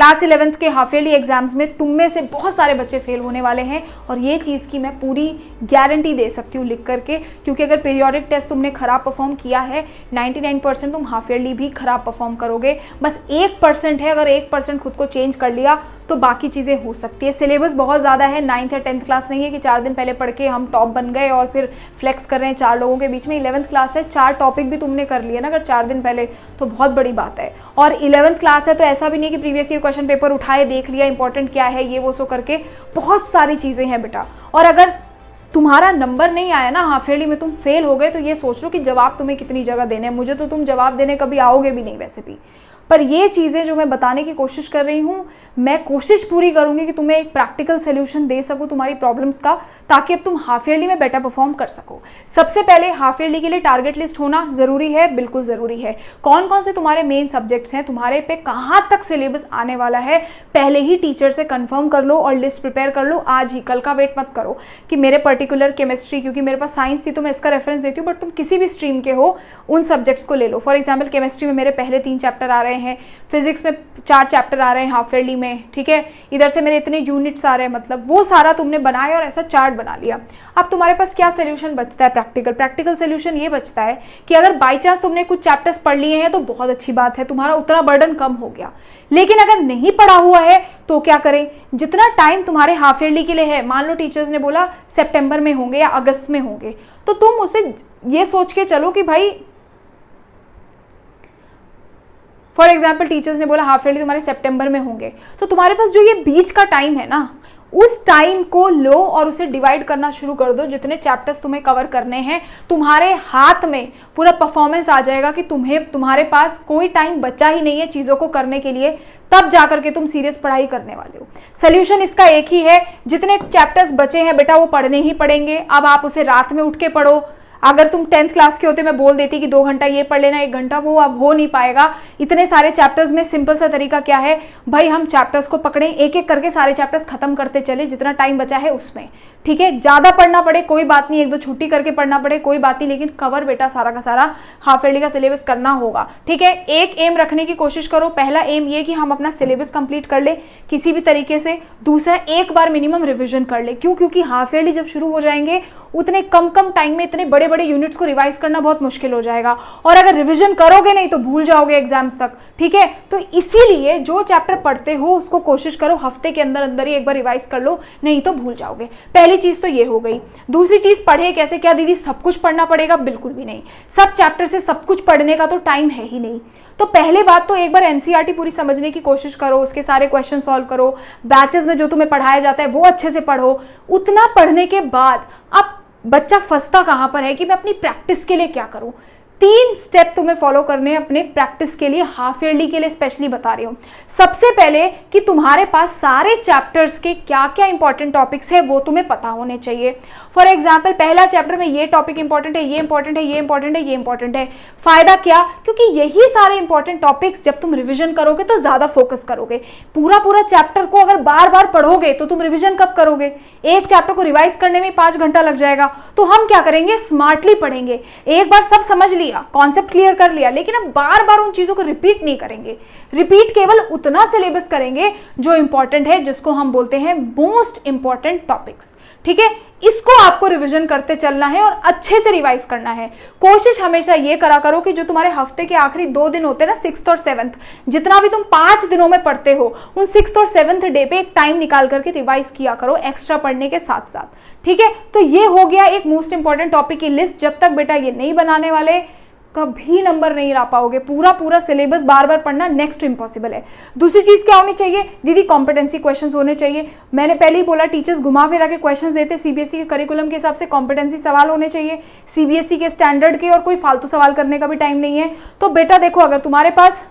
Class 11th के half yearly exams में तुम में से बहुत सारे बच्चे फेल होने वाले हैं, और ये चीज़ की मैं पूरी गारंटी दे सकती हूँ लिख करके, क्योंकि अगर पीरियोडिक टेस्ट तुमने खराब परफॉर्म किया है 99% तुम हाफ ईयरली भी खराब परफॉर्म करोगे। बस 1% है, अगर 1% खुद को चेंज कर लिया तो बाकी चीज़ें हो सकती है। सिलेबस बहुत ज़्यादा है, 9th या 10th क्लास नहीं है कि 4 दिन पहले पढ़ के हम टॉप बन गए और फिर फ्लेक्स कर रहे हैं 4 लोगों के बीच में। 11th क्लास है, 4 टॉपिक भी तुमने कर लिए ना अगर 4 दिन पहले, तो बहुत बड़ी बात है। और 11th क्लास है तो ऐसा भी नहीं कि प्रीवियस ईयर क्वेश्चन पेपर उठाए देख लिया इंपॉर्टेंट क्या है ये वो सो करके, बहुत सारी चीज़ें हैं बेटा। और अगर तुम्हारा नंबर नहीं आया ना हाफ ईयरली में, तुम फेल हो गए, तो ये सोच लो कि जवाब तुम्हें कितनी जगह देने हैं। मुझे तो तुम जवाब देने कभी आओगे भी नहीं वैसे भी, पर ये चीज़ें जो मैं बताने की कोशिश कर रही हूँ, मैं कोशिश पूरी करूँगी कि तुम्हें एक प्रैक्टिकल सोल्यूशन दे सकूँ तुम्हारी प्रॉब्लम्स का, ताकि अब तुम हाफ ईयरली में बेटर परफॉर्म कर सको। सबसे पहले हाफ ईयरली के लिए टारगेट लिस्ट होना ज़रूरी है, बिल्कुल ज़रूरी है। कौन कौन से तुम्हारे मेन सब्जेक्ट्स हैं, तुम्हारे पे कहाँ तक सिलेबस आने वाला है, पहले ही टीचर से कन्फर्म कर लो और लिस्ट प्रिपेयर कर लो आज ही। कल का वेट मत करो कि मेरे पर्टिकुलर केमिस्ट्री, क्योंकि मेरे पास साइंस थी तो मैं इसका रेफरेंस देती हूँ, बट तुम किसी भी स्ट्रीम के हो उन सब्जेक्ट्स को ले लो। फॉर एग्जाम्पल केमिस्ट्री में मेरे पहले 3 चैप्टर आ रहे हैं, फिजिक्स में 4 चैप्टर आ रहे हैं हाफ ईयरली में, ठीक है, इधर से मेरे इतने यूनिट्स आ रहे हैं, मतलब वो सारा तुमने बनाया और ऐसा चार्ट बना लिया। अब तुम्हारे पास क्या सोल्यूशन बचता है, प्रैक्टिकल सोल्यूशन ये बचता है कि अगर बाई चांस तुमने कुछ चैप्टर्स पढ़ लिए हैं तो बहुत अच्छी बात है, तुम्हारा उतना बर्डन कम हो गया। लेकिन अगर नहीं पढ़ा हुआ है तो क्या करें, जितना टाइम तुम्हारे हाफ ईयरली के लिए है, मान लो टीचर्स ने बोला सितंबर में होंगे या अगस्त में होंगे, तो तुम उसे ये सोच के चलो कि भाई फॉर एग्जाम्पल टीचर्स ने बोला हाफ ईयरली तुम्हारे सितंबर में होंगे, तो तुम्हारे पास जो ये बीच का टाइम है ना, उस टाइम को लो और उसे डिवाइड करना शुरू कर दो। जितने चैप्टर्स तुम्हें कवर करने हैं, तुम्हारे हाथ में पूरा परफॉर्मेंस आ जाएगा कि तुम्हारे पास कोई टाइम बचा ही नहीं है चीज़ों को करने के लिए, तब जाकर के तुम सीरियस पढ़ाई करने वाले हो। सोल्यूशन इसका एक ही है, जितने चैप्टर्स बचे हैं बेटा वो पढ़ने ही पड़ेंगे। अब आप उसे रात में उठ के पढ़ो, अगर तुम 10th क्लास के होते मैं बोल देती कि 2 घंटा ये पढ़ लेना 1 घंटा, वो अब हो नहीं पाएगा। इतने सारे चैप्टर्स में सिंपल सा तरीका क्या है भाई, हम चैप्टर्स को पकड़ें, एक एक करके सारे चैप्टर्स खत्म करते चले जितना टाइम बचा है उसमें, ठीक है। ज़्यादा पढ़ना पड़े कोई बात नहीं, 1-2 छुट्टी करके पढ़ना पड़े कोई बात नहीं, लेकिन कवर बेटा सारा का सारा हाफ ईयरली का सिलेबस करना होगा, ठीक है। एक एम रखने की कोशिश करो, पहला एम ये कि हम अपना सिलेबस कंप्लीट कर ले किसी भी तरीके से। दूसरा, एक बार मिनिमम रिविजन कर ले, क्यों, क्योंकि हाफ ईयरली जब शुरू हो जाएंगे उतने कम टाइम में इतने बड़े बड़े यूनिट्स को रिवाइज करना बहुत मुश्किल हो जाएगा, और अगर रिविजन करोगे नहीं तो भूल जाओगे एग्जाम्स तक, ठीक है। तो इसीलिए जो चैप्टर पढ़ते हो उसको कोशिश करो हफ्ते के अंदर अंदर ही एक बार रिवाइज कर लो, नहीं तो भूल जाओगे। पहली चीज तो ये हो गई। दूसरी चीज, पढ़े कैसे, क्या दीदी सब कुछ पढ़ना पड़ेगा, बिल्कुल भी नहीं। सब चैप्टर से सब कुछ पढ़ने का तो टाइम है ही नहीं। तो पहले बात तो एक बार एनसीईआरटी पूरी समझने की कोशिश करो, उसके सारे क्वेश्चन सॉल्व करो, बैचेस में जो तुम्हें पढ़ाया जाता है वो अच्छे से पढ़ो। उतना पढ़ने के बाद अब बच्चा फंसता कहाँ पर है कि मैं अपनी प्रैक्टिस के लिए क्या करूँ। 3 स्टेप तुम्हें फॉलो करने हैं अपने प्रैक्टिस के लिए, हाफ ईयरली के लिए स्पेशली बता रही हूँ। सबसे पहले कि तुम्हारे पास सारे चैप्टर्स के क्या क्या इंपॉर्टेंट टॉपिक्स है वो तुम्हें पता होने चाहिए। फॉर एग्जाम्पल पहला चैप्टर में ये टॉपिक इंपॉर्टेंट है, ये इंपॉर्टेंट है, ये इंपॉर्टेंट है, ये इंपॉर्टेंट है। फायदा क्या, क्योंकि यही सारे इंपॉर्टेंट टॉपिक्स जब तुम रिविजन करोगे तो ज्यादा फोकस करोगे। पूरा चैप्टर को अगर बार बार पढ़ोगे तो तुम रिविजन कब करोगे, एक चैप्टर को रिवाइज करने में 5 घंटा लग जाएगा। तो हम क्या करेंगे, स्मार्टली पढ़ेंगे। एक बार सब समझ लिया, कॉन्सेप्ट क्लियर कर लिया, लेकिन अब बार बार उन चीजों को रिपीट नहीं करेंगे। रिपीट केवल उतना सिलेबस करेंगे जो इंपॉर्टेंट है, जिसको हम बोलते हैं मोस्ट इंपॉर्टेंट टॉपिक्स, ठीक है। इसको आपको रिवीजन करते चलना है और अच्छे से रिवाइज करना है। कोशिश हमेशा ये करा करो कि जो तुम्हारे हफ्ते के आखिरी 2 दिन होते हैं ना, 6th और 7th, जितना भी तुम 5 दिनों में पढ़ते हो, उन 6th और 7th डे पे एक टाइम निकाल करके रिवाइज किया करो एक्स्ट्रा पढ़ने के साथ साथ, ठीक है। तो ये हो गया एक मोस्ट इंपॉर्टेंट टॉपिक की लिस्ट। जब तक बेटा ये नहीं बनाने वाले कभी नंबर नहीं ला पाओगे। पूरा सिलेबस बार बार पढ़ना नेक्स्ट टू इम्पॉसिबल है। दूसरी चीज क्या होनी चाहिए दीदी, कॉम्पिटेंसी क्वेश्चंस होने चाहिए। मैंने पहले ही बोला टीचर्स घुमा फिरा के क्वेश्चंस देते, सीबीएसई के करिकुलम के हिसाब से कॉम्पिटेंसी सवाल होने चाहिए, सीबीएसई के स्टैंडर्ड के, और कोई फालतू सवाल करने का भी टाइम नहीं है। तो बेटा देखो, अगर तुम्हारे पास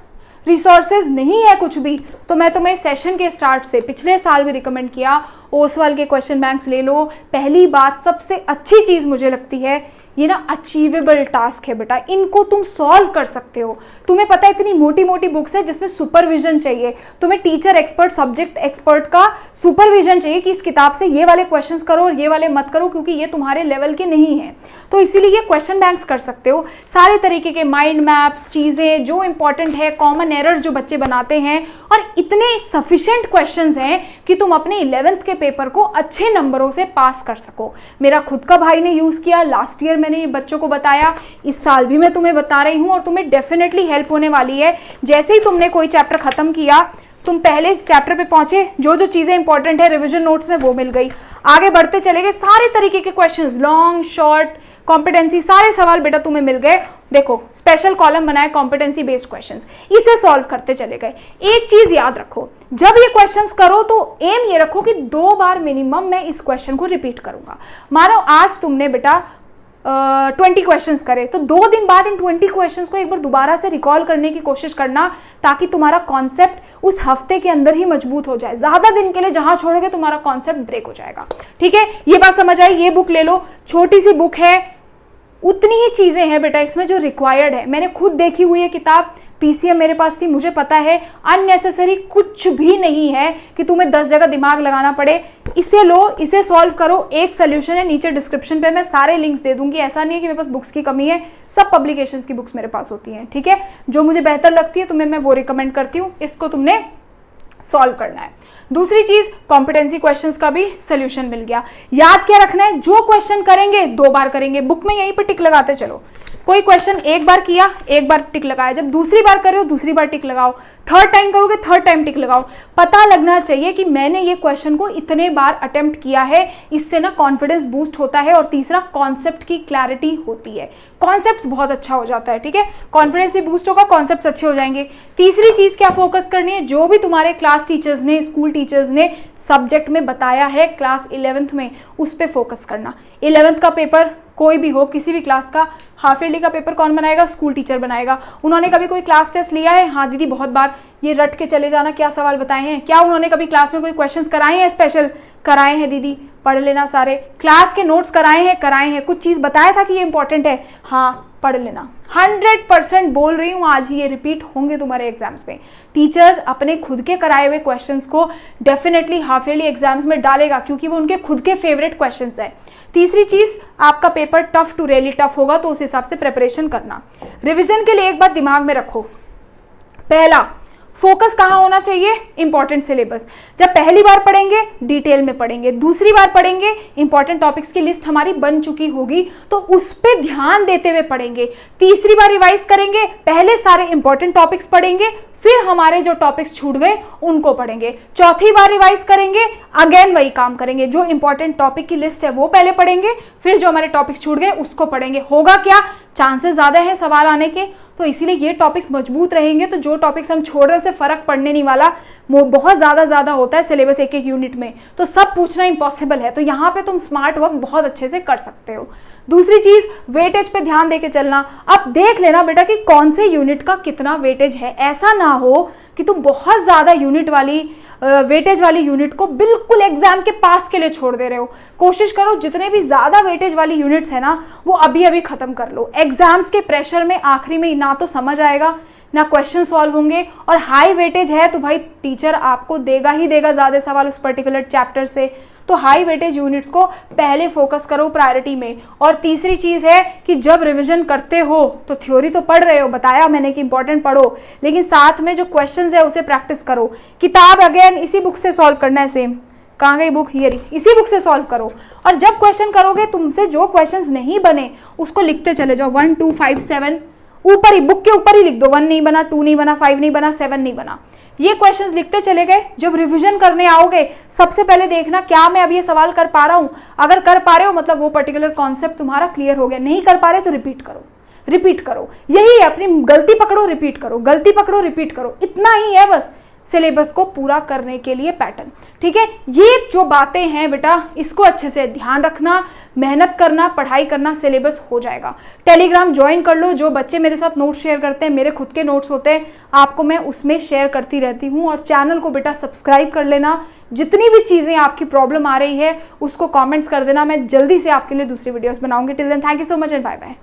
रिसोर्सेज नहीं है कुछ भी, तो मैं तुम्हें सेशन के स्टार्ट से पिछले साल भी रिकमेंड किया, ओसवाल के क्वेश्चन बैंक्स ले लो। पहली बात, सबसे अच्छी चीज मुझे लगती है ये ना अचीवेबल टास्क है बेटा, इनको तुम सॉल्व कर सकते हो। तुम्हें पता है इतनी मोटी मोटी बुक्स है जिसमें सुपरविजन चाहिए, तुम्हें टीचर एक्सपर्ट सब्जेक्ट एक्सपर्ट का सुपरविजन चाहिए कि इस किताब से ये वाले क्वेश्चंस करो और ये वाले मत करो क्योंकि ये तुम्हारे लेवल के नहीं है। तो इसीलिए ये क्वेश्चन बैंक्स कर सकते हो, सारे तरीके के माइंड मैप्स, चीज़ें जो इंपॉर्टेंट है, कॉमन एरर्स जो बच्चे बनाते हैं, और इतने सफिशिएंट क्वेश्चंस हैं कि तुम अपने 11th के पेपर को अच्छे नंबरों से पास कर सको। मेरा खुद का भाई ने यूज़ किया, लास्ट ईयर मैंने ये बच्चों को बताया, इस साल भी मैं तुम्हें बता रही हूँ और तुम्हें डेफिनेटली हेल्प होने वाली है। जैसे ही तुमने कोई चैप्टर खत्म किया, तुम पहले चैप्टर पे पहुंचे, जो जो चीज़ें इंपॉर्टेंट है रिविजन नोट्स में वो मिल गई, आगे बढ़ते चले गए, सारे तरीके के क्वेश्चंस, लॉन्ग शॉर्ट कॉम्पिटेंसी, सारे सवाल बेटा तुम्हें मिल गए। देखो स्पेशल कॉलम बनाया कॉम्पिटेंसी बेस्ड क्वेश्चंस, इसे सॉल्व करते चले गए। एक चीज याद रखो, जब ये क्वेश्चंस करो तो एम ये रखो कि 2 बार मिनिमम मैं इस क्वेश्चन को रिपीट करूंगा। मानो आज तुमने बेटा 20 क्वेश्चंस करे तो 2 दिन बाद इन 20 क्वेश्चंस को एक बार दोबारा से रिकॉल करने की कोशिश करना, ताकि तुम्हारा कॉन्सेप्ट उस हफ्ते के अंदर ही मजबूत हो जाए। ज्यादा दिन के लिए जहां छोड़ोगे तुम्हारा कॉन्सेप्ट ब्रेक हो जाएगा। ठीक है, ये बात समझ आई। ये बुक ले लो, छोटी सी बुक है, उतनी ही चीजें हैं बेटा इसमें जो रिक्वायर्ड है। मैंने खुद देखी हुई है किताब, पीसीएम मेरे पास थी, मुझे पता है अननेसेसरी कुछ भी नहीं है कि तुम्हें 10 जगह दिमाग लगाना पड़े। इसे लो, इसे सॉल्व करो, एक सोल्यूशन है, नीचे डिस्क्रिप्शन पे मैं सारे लिंक्स दे दूंगी। ऐसा नहीं है कि मेरे पास बुक्स की कमी है, सब पब्लिकेशंस की बुक्स मेरे पास होती हैं। ठीक है, जो मुझे बेहतर लगती है तुम्हें मैं वो रिकमेंड करती हूँ, इसको तुमने सॉल्व करना है। दूसरी चीज, कॉम्पिटेंसी क्वेश्चंस का भी सोल्यूशन मिल गया। याद क्या रखना है, जो क्वेश्चन करेंगे 2 बार करेंगे, बुक में यहीं पे टिक लगाते चलो। कोई क्वेश्चन एक बार किया, एक बार टिक लगाया, जब दूसरी बार करो दूसरी बार टिक लगाओ, थर्ड टाइम करोगे थर्ड टाइम टिक लगाओ। पता लगना चाहिए कि मैंने ये क्वेश्चन को इतने बार अटेम्प्ट किया है, इससे ना कॉन्फिडेंस बूस्ट होता है। और तीसरा, कॉन्सेप्ट की क्लैरिटी होती है, कॉन्सेप्ट बहुत अच्छा हो जाता है। ठीक है, कॉन्फिडेंस भी बूस्ट होगा, कॉन्सेप्ट अच्छे हो जाएंगे। तीसरी चीज क्या फोकस करनी है, जो भी तुम्हारे क्लास टीचर्स ने, स्कूल टीचर्स ने सब्जेक्ट में बताया है क्लास 11th में, उस पर फोकस करना। 11th का पेपर कोई भी हो, किसी भी क्लास का, हाफ ईयरली का पेपर कौन बनाएगा, स्कूल टीचर बनाएगा। उन्होंने कभी कोई क्लास टेस्ट लिया है, हाँ दीदी बहुत बार, ये रट के चले जाना क्या सवाल बताए हैं। क्या उन्होंने कभी क्लास में कोई क्वेश्चंस कराए हैं, स्पेशल कराए हैं दीदी, पढ़ लेना सारे। क्लास के नोट्स कराए हैं, कुछ चीज बताया था कि ये इंपॉर्टेंट है, हाँ पढ़ लेना। 100% बोल रही हूँ, आज ही ये रिपीट होंगे तुम्हारे एग्जाम्स में। टीचर्स अपने खुद के कराए हुए क्वेश्चंस को डेफिनेटली हाफ ईयरली एग्जाम्स में डालेगा, क्योंकि वो उनके खुद के फेवरेट क्वेश्चंस है। तीसरी चीज, आपका paper tough to really tough होगा, तो उस हिसाब से प्रिपरेशन करना। रिवीजन के लिए एक बात दिमाग में रखो, पहला फोकस कहाँ होना चाहिए, इंपॉर्टेंट सिलेबस। जब पहली बार पढ़ेंगे डिटेल में पढ़ेंगे, दूसरी बार पढ़ेंगे इंपॉर्टेंट टॉपिक्स की लिस्ट हमारी बन चुकी होगी तो उस पर ध्यान देते हुए पढ़ेंगे। तीसरी बार रिवाइज करेंगे, पहले सारे इंपॉर्टेंट टॉपिक्स पढ़ेंगे, फिर हमारे जो टॉपिक्स छूट गए उनको पढ़ेंगे। चौथी बार रिवाइज करेंगे, अगेन वही काम करेंगे, जो इंपॉर्टेंट टॉपिक की लिस्ट है वो पहले पढ़ेंगे, फिर जो हमारे टॉपिक्स छूट गए उसको पढ़ेंगे। होगा क्या, चांसेस ज्यादा है सवाल आने के, तो इसीलिए ये टॉपिक्स मजबूत रहेंगे। तो जो टॉपिक्स हम छोड़ रहे हैं उससे फर्क पड़ने नहीं वाला, वो बहुत ज्यादा होता है सिलेबस एक यूनिट में, तो सब पूछना इम्पॉसिबल है। तो यहाँ पे तुम स्मार्ट वर्क बहुत अच्छे से कर सकते हो। दूसरी चीज, वेटेज पे ध्यान देके चलना। अब देख लेना बेटा कि कौन से यूनिट का कितना वेटेज है। ऐसा ना हो कि तुम बहुत ज्यादा यूनिट वाली वेटेज वाली यूनिट को बिल्कुल एग्जाम के पास के लिए छोड़ दे रहे हो। कोशिश करो जितने भी ज्यादा वेटेज वाली यूनिट्स है ना, वो अभी अभी खत्म कर लो। एग्जाम्स के प्रेशर में आखिरी में ना तो समझ आएगा, ना क्वेश्चन सॉल्व होंगे, और हाई वेटेज है तो भाई टीचर आपको देगा ही देगा ज्यादा सवाल उस पर्टिकुलर चैप्टर से। तो हाई वेटेज यूनिट्स को पहले फोकस करो प्रायोरिटी में। और तीसरी चीज है कि जब रिवीजन करते हो तो थ्योरी तो पढ़ रहे हो, बताया मैंने कि इंपॉर्टेंट पढ़ो, लेकिन साथ में जो क्वेश्चंस है उसे प्रैक्टिस करो। किताब अगेन इसी बुक से सॉल्व करना है, सेम। कहाँ गई बुक, ये रही, इसी बुक से सॉल्व करो। और जब क्वेश्चन करोगे तुमसे जो क्वेश्चंस नहीं बने उसको लिखते चले जाओ, 1 2 5 7 ऊपर ही, बुक के ऊपर ही लिख दो। 1 नहीं बना, 2 नहीं बना, 5 नहीं बना, 7 नहीं बना, ये क्वेश्चंस लिखते चले गए। जब रिवीजन करने आओगे सबसे पहले देखना क्या मैं अब ये सवाल कर पा रहा हूं। अगर कर पा रहे हो मतलब वो पर्टिकुलर कॉन्सेप्ट तुम्हारा क्लियर हो गया, नहीं कर पा रहे तो रिपीट करो। यही है, अपनी गलती पकड़ो रिपीट करो, गलती पकड़ो रिपीट करो, इतना ही है बस सिलेबस को पूरा करने के लिए पैटर्न। ठीक है, ये जो बातें हैं बेटा इसको अच्छे से ध्यान रखना, मेहनत करना, पढ़ाई करना, सिलेबस हो जाएगा। टेलीग्राम ज्वाइन कर लो। जो बच्चे मेरे साथ नोट्स शेयर करते हैं, मेरे खुद के नोट्स होते हैं, आपको मैं उसमें शेयर करती रहती हूँ। और चैनल को बेटा सब्सक्राइब कर लेना, जितनी भी चीज़ें आपकी प्रॉब्लम आ रही है उसको कमेंट्स कर देना, मैं जल्दी से आपके लिए दूसरी वीडियोस बनाऊंगी। Till then thank you so much and bye bye.